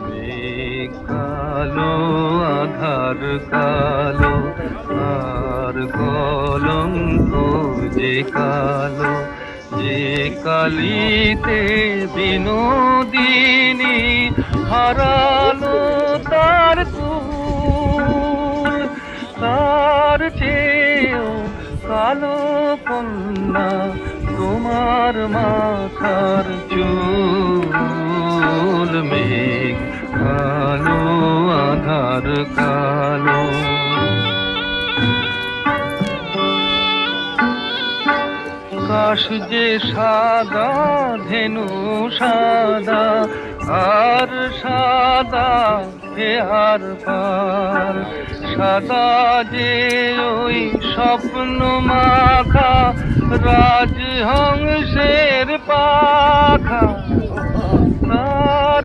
মেঘ কালো, আধার কালো, আর কলঙ্ক যে কালো, যে কালিতে বিনোদিনী হারালো তার কুল। তার চেয়েও কালো কন্যা তোমার মাথার চুল। মেঘ কালো, আধার কালো। কাশ যে সাদা, ধেনু সাদা, আর সাদা হেহার পার। সাদা যে ওই স্বপ্ন মাখা রাজহংসের পাখা।